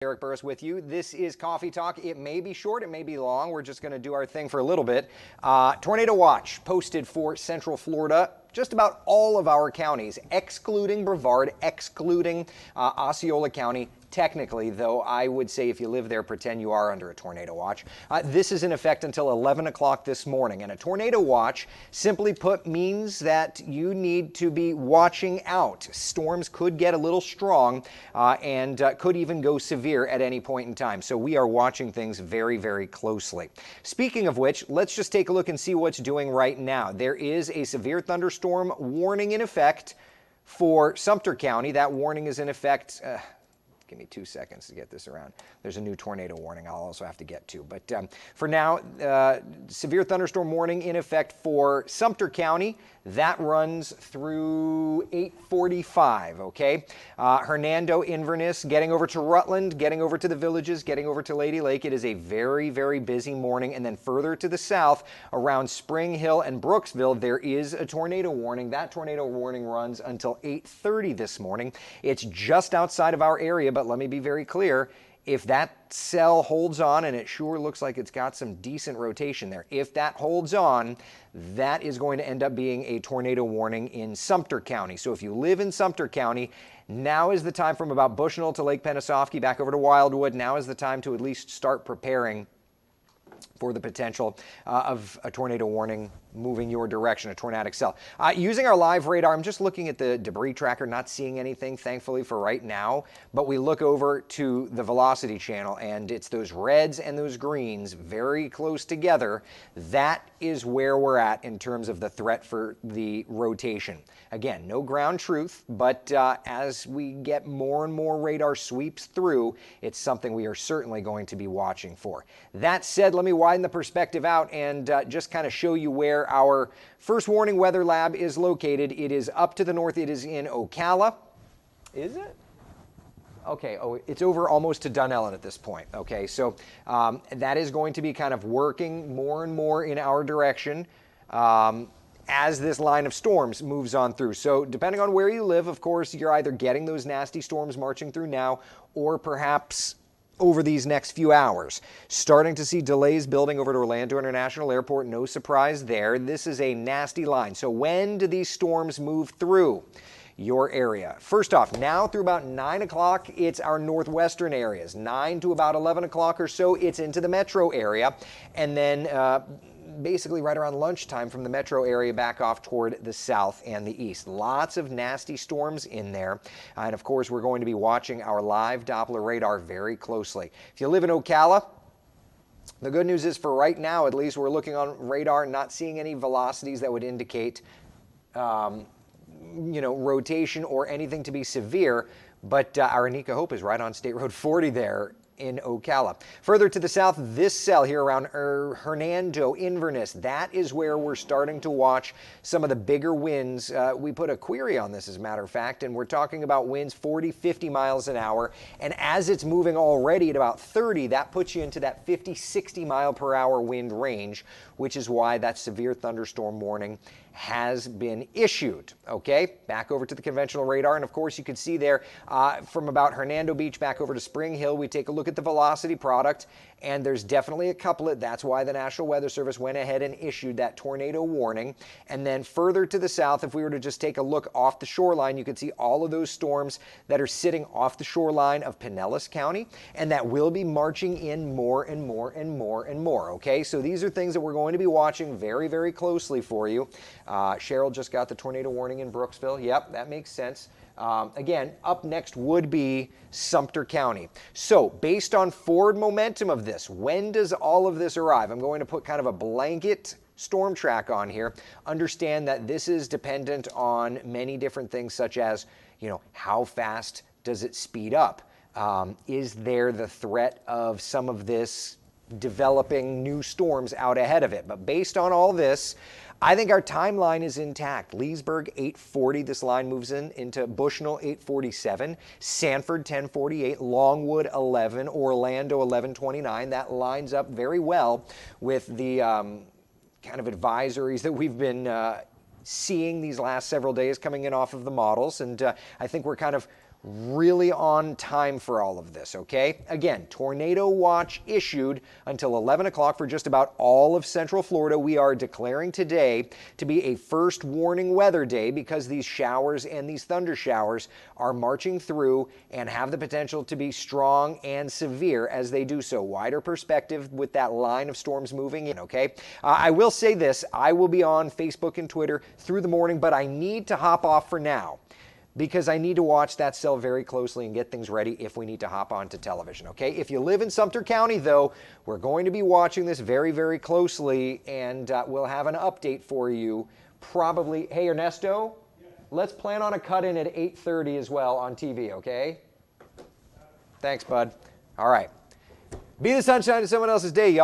Eric Burris with you. This is Coffee Talk. It may be short, it may be long. We're just going to do our thing for a little bit. Tornado watch posted for Central Florida. Just about all of our counties, excluding Brevard, excluding Osceola County. Technically, though, I would say if you live there, pretend you are under a tornado watch. This is in effect until 11 o'clock this morning. And a tornado watch, simply put, means that you need to be watching out. Storms could get a little strong and could even go severe at any point in time. So we are watching things very, very closely. Speaking of which, let's just take a look and see what's doing right now. There is a severe thunderstorm warning in effect for Sumter County. That warning is in effect. Give me 2 seconds to get this around. There's a new tornado warning I'll also have to get to. But for now, severe thunderstorm warning in effect for Sumter County. That runs through 8:45, okay? Hernando, Inverness, getting over to Rutland, getting over to the Villages, getting over to Lady Lake. It is a very, very busy morning. And then further to the south, around Spring Hill and Brooksville, there is a tornado warning. That tornado warning runs until 8:30 this morning. It's just outside of our area, but let me be very clear. If that cell holds on, and it sure looks like it's got some decent rotation there, if that holds on, that is going to end up being a tornado warning in Sumter County. So if you live in Sumter County, now is the time from about Bushnell to Lake Pennsauken, back over to Wildwood. Now is the time to at least start preparing for the potential of a tornado warning moving your direction, a tornadic cell. Using our live radar, I'm just looking at the debris tracker, not seeing anything, thankfully, for right now. But we look over to the velocity channel, and it's those reds and those greens very close together. That is where we're at in terms of the threat for the rotation. Again, no ground truth, but as we get more and more radar sweeps through, it's something we are certainly going to be watching for. That said, let me widen the perspective out and just kind of show you where our first warning weather lab is located. It is up to the north. It is in Ocala. Is it? Okay, it's over almost to Dunellen at this point. Okay, so that is going to be kind of working more and more in our direction as this line of storms moves on through. So depending on where you live, of course, you're either getting those nasty storms marching through now, or perhaps over these next few hours. Starting to see delays building over to Orlando International Airport. No surprise there. This is a nasty line. So when do these storms move through your area? First off, now through about 9 o'clock, it's our northwestern areas. 9 to about 11 o'clock or so, it's into the metro area. And then basically right around lunchtime from the metro area back off toward the south and the east. Lots of nasty storms in there. And of course, we're going to be watching our live Doppler radar very closely. If you live in Ocala, the good news is for right now, at least, we're looking on radar, not seeing any velocities that would indicate rotation or anything to be severe. But our Anika Hope is right on State Road 40 there in Ocala. Further to the south, this cell here around Hernando, Inverness, that is where we're starting to watch some of the bigger winds. We put a query on this, as a matter of fact, and we're talking about winds 40, 50 miles an hour. And as it's moving already at about 30, that puts you into that 50, 60 mile per hour wind range, which is why that severe thunderstorm warning has been issued. Okay, back over to the conventional radar, and of course you can see there from about Hernando Beach back over to Spring Hill, we take a look at the velocity product, and there's definitely a couplet. That's why the National Weather Service went ahead and issued that tornado warning. And then further to the south, if we were to just take a look off the shoreline, you can see all of those storms that are sitting off the shoreline of Pinellas County, and that will be marching in more and more and more and more. Okay, so these are things that we're going to be watching very, very closely for you. Cheryl just got the tornado warning in Brooksville. Yep, that makes sense. Again, up next would be Sumter County. So based on forward momentum of this, when does all of this arrive? I'm going to put kind of a blanket storm track on here. Understand that this is dependent on many different things, such as, how fast does it speed up? Is there the threat of some of this developing new storms out ahead of it? But based on all this, I think our timeline is intact. Leesburg, 8:40. This line moves into Bushnell, 8:47. Sanford, 10:48. Longwood, 11. Orlando, 11:29. That lines up very well with the kind of advisories that we've been seeing these last several days coming in off of the models. And I think we're kind of really on time for all of this, okay? Again, tornado watch issued until 11 o'clock for just about all of Central Florida. We are declaring today to be a first warning weather day because these showers and these thunder showers are marching through and have the potential to be strong and severe as they do so. Wider perspective with that line of storms moving in, okay? I will say this, I will be on Facebook and Twitter through the morning, but I need to hop off for now, because I need to watch that cell very closely and get things ready if we need to hop onto television, okay? If you live in Sumter County, though, we're going to be watching this very, very closely, and we'll have an update for you probably. Hey, Ernesto, let's plan on a cut-in at 8:30 as well on TV, okay? Thanks, bud. All right. Be the sunshine to someone else's day, y'all.